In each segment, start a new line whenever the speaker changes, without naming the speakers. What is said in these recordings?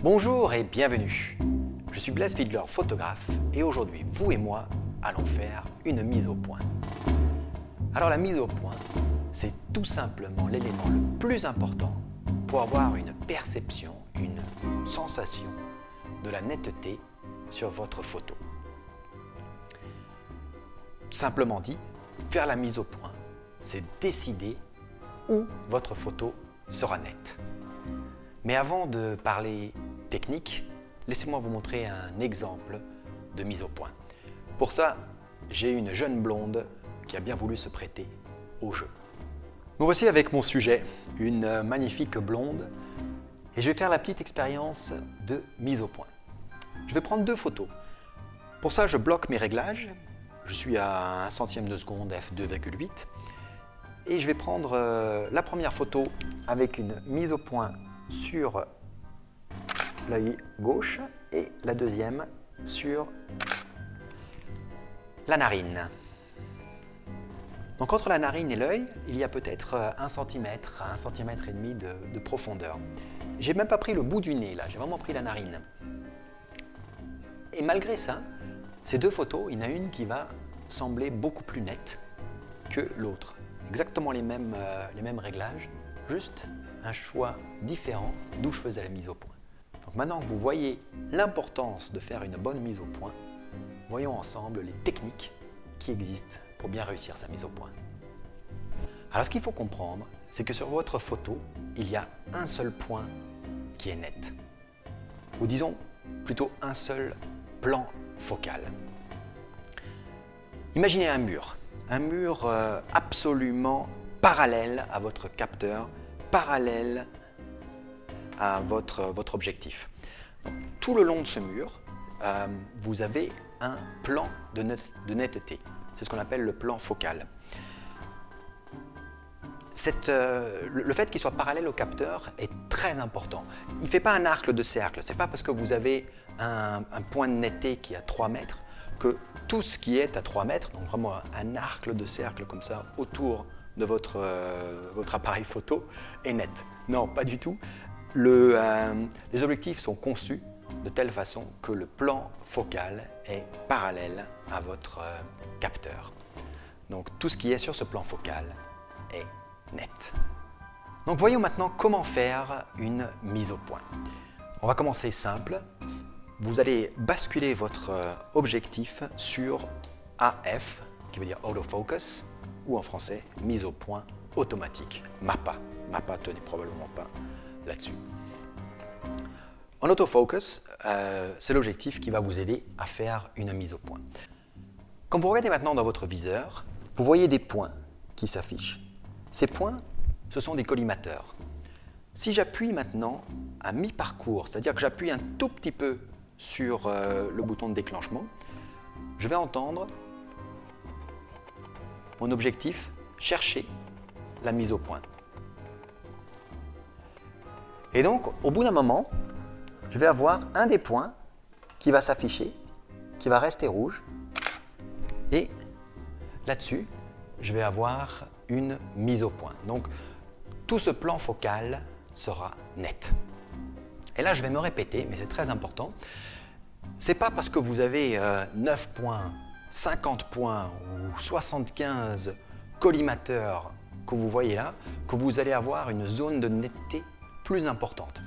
Bonjour et bienvenue. Je suis Blaise Fiedler, photographe, et aujourd'hui, vous et moi allons faire une mise au point. Alors la mise au point, c'est tout simplement l'élément le plus important pour avoir une perception, une sensation de la netteté sur votre photo. Simplement dit, faire la mise au point, c'est décider où votre photo sera nette. Mais avant de parler technique, laissez-moi vous montrer un exemple de mise au point. Pour ça, j'ai une jeune blonde qui a bien voulu se prêter au jeu. Me voici avec mon sujet, une magnifique blonde, et je vais faire la petite expérience de mise au point. Je vais prendre deux photos. Pour ça, je bloque mes réglages. Je suis à 1 centième de seconde f2,8 et je vais prendre la première photo avec une mise au point sur l'œil gauche et la deuxième sur la narine. Donc entre la narine et l'œil, il y a peut-être 1 cm à 1,5 cm de profondeur. J'ai même pas pris le bout du nez là, j'ai vraiment pris la narine. Et malgré ça, ces deux photos, il y en a une qui va sembler beaucoup plus nette que l'autre. Exactement les mêmes réglages, juste un choix différent d'où je faisais la mise au point. Donc maintenant que vous voyez l'importance de faire une bonne mise au point, voyons ensemble les techniques qui existent pour bien réussir sa mise au point. Alors ce qu'il faut comprendre, c'est que sur votre photo, il y a un seul point qui est net. Ou disons plutôt un seul plan focal. Imaginez un mur absolument parallèle à votre capteur, parallèle à votre objectif. Donc, tout le long de ce mur, vous avez un plan de netteté. C'est ce qu'on appelle le plan focal. Le fait qu'il soit parallèle au capteur est très important. Il ne fait pas un arc de cercle. Ce n'est pas parce que vous avez un point de netteté qui est à 3 mètres que tout ce qui est à 3 mètres, donc vraiment un arc de cercle comme ça autour de votre appareil photo, est net. Non, pas du tout. Les objectifs sont conçus de telle façon que le plan focal est parallèle à votre capteur. Donc tout ce qui est sur ce plan focal est net. Donc voyons maintenant comment faire une mise au point. On va commencer simple. Vous allez basculer votre objectif sur AF, qui veut dire Autofocus, ou en français, mise au point automatique, MAPA. MAPA, tenez probablement pas là-dessus. En autofocus, c'est l'objectif qui va vous aider à faire une mise au point. Quand vous regardez maintenant dans votre viseur, vous voyez des points qui s'affichent. Ces points, ce sont des collimateurs. Si j'appuie maintenant à mi-parcours, c'est-à-dire que j'appuie un tout petit peu sur le bouton de déclenchement, je vais entendre mon objectif chercher la mise au point. Et donc, au bout d'un moment, je vais avoir un des points qui va s'afficher, qui va rester rouge, et là-dessus, je vais avoir une mise au point. Donc, tout ce plan focal sera net. Et là, je vais me répéter, mais c'est très important. Ce n'est pas parce que vous avez 9 points, 50 points ou 75 collimateurs que vous voyez là, que vous allez avoir une zone de netteté plus importante.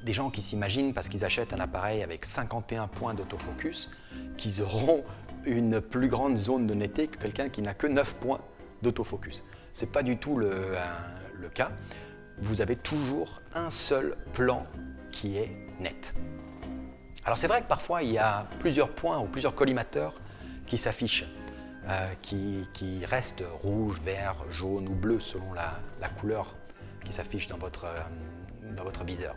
Des gens qui s'imaginent, parce qu'ils achètent un appareil avec 51 points d'autofocus, qu'ils auront une plus grande zone de netteté que quelqu'un qui n'a que 9 points d'autofocus. Ce n'est pas du tout le cas. Vous avez toujours un seul plan qui est net. Alors c'est vrai que parfois il y a plusieurs points ou plusieurs collimateurs qui s'affichent, qui restent rouge, vert, jaune ou bleu selon la couleur qui s'affiche dans votre viseur.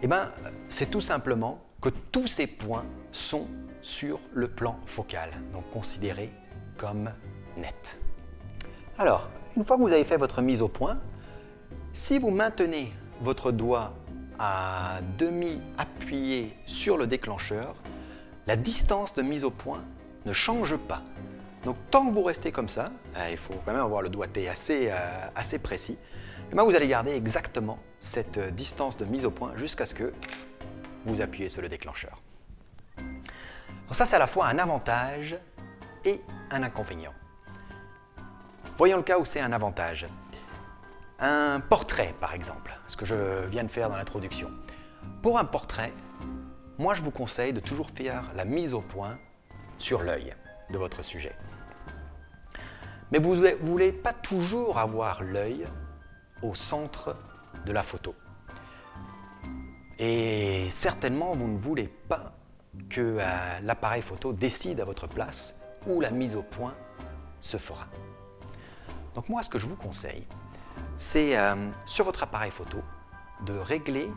Eh bien, c'est tout simplement que tous ces points sont sur le plan focal, donc considérés comme nets. Alors, une fois que vous avez fait votre mise au point, si vous maintenez votre doigt à demi appuyé sur le déclencheur, la distance de mise au point ne change pas. Donc tant que vous restez comme ça, il faut quand même avoir le doigté assez précis, et bien vous allez garder exactement cette distance de mise au point jusqu'à ce que vous appuyez sur le déclencheur. Donc ça, c'est à la fois un avantage et un inconvénient. Voyons le cas où c'est un avantage. Un portrait, par exemple, ce que je viens de faire dans l'introduction. Pour un portrait, moi, je vous conseille de toujours faire la mise au point sur l'œil de votre sujet. Mais vous ne voulez pas toujours avoir l'œil au centre de la photo. Et certainement, vous ne voulez pas que l'appareil photo décide à votre place où la mise au point se fera. Donc moi, ce que je vous conseille, c'est sur votre appareil photo de régler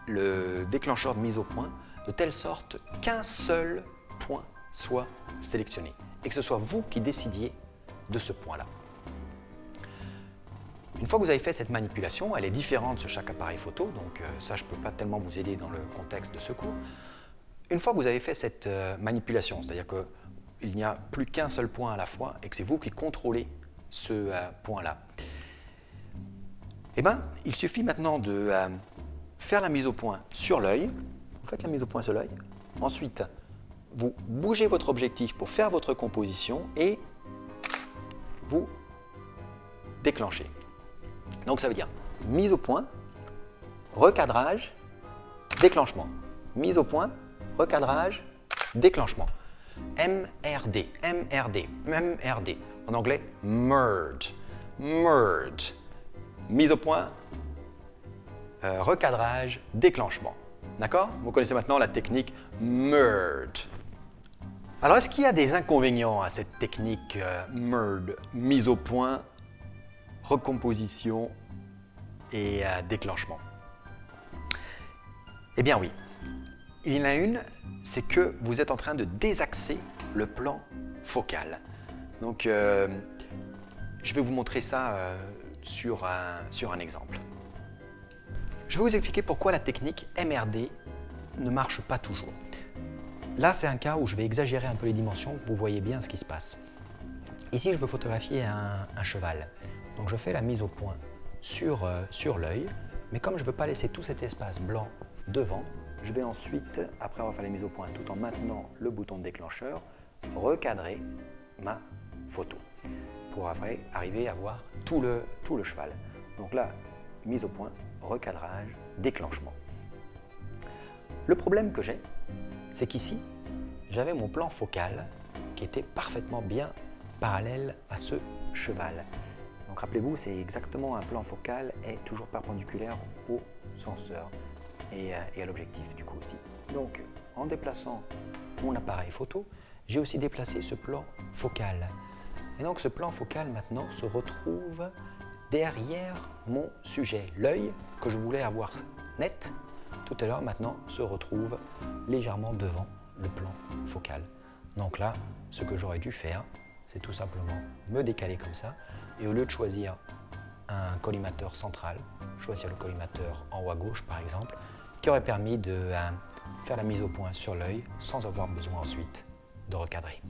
le déclencheur de mise au point de telle sorte qu'un seul point soit sélectionné et que ce soit vous qui décidiez de ce point-là. Une fois que vous avez fait cette manipulation, elle est différente sur chaque appareil photo, donc ça, je ne peux pas tellement vous aider dans le contexte de ce cours. Une fois que vous avez fait cette manipulation, c'est-à-dire qu'il n'y a plus qu'un seul point à la fois et que c'est vous qui contrôlez ce point-là, eh bien, il suffit maintenant de faire la mise au point sur l'œil. Vous faites la mise au point sur l'œil. Ensuite, vous bougez votre objectif pour faire votre composition et vous déclenchez. Donc ça veut dire mise au point, recadrage, déclenchement. Mise au point, recadrage, déclenchement. MRD, MRD, MRD. En anglais, merge, merge. Mise au point, recadrage, déclenchement. D'accord? Vous connaissez maintenant la technique merge. Alors, est-ce qu'il y a des inconvénients à cette technique merge, mise au point, recomposition et déclenchement? Eh bien oui. Il y en a une, c'est que vous êtes en train de désaxer le plan focal. Donc, je vais vous montrer ça sur un exemple. Je vais vous expliquer pourquoi la technique MRD ne marche pas toujours. Là, c'est un cas où je vais exagérer un peu les dimensions, vous voyez bien ce qui se passe. Ici, je veux photographier un cheval. Donc, je fais la mise au point sur l'œil, mais comme je ne veux pas laisser tout cet espace blanc devant, je vais ensuite, après avoir fait la mise au point, tout en maintenant le bouton de déclencheur, recadrer ma photo pour après arriver à voir tout le cheval. Donc là, mise au point, recadrage, déclenchement. Le problème que j'ai, c'est qu'ici, j'avais mon plan focal qui était parfaitement bien parallèle à ce cheval. Donc rappelez-vous, c'est exactement un plan focal est toujours perpendiculaire au senseur et à l'objectif du coup aussi. Donc en déplaçant mon appareil photo, j'ai aussi déplacé ce plan focal. Et donc ce plan focal maintenant se retrouve derrière mon sujet. L'œil que je voulais avoir net tout à l'heure maintenant se retrouve légèrement devant le plan focal. Donc là, ce que j'aurais dû faire, c'est tout simplement me décaler comme ça et au lieu de choisir un collimateur central, choisir le collimateur en haut à gauche par exemple, qui aurait permis de faire la mise au point sur l'œil sans avoir besoin ensuite de recadrer.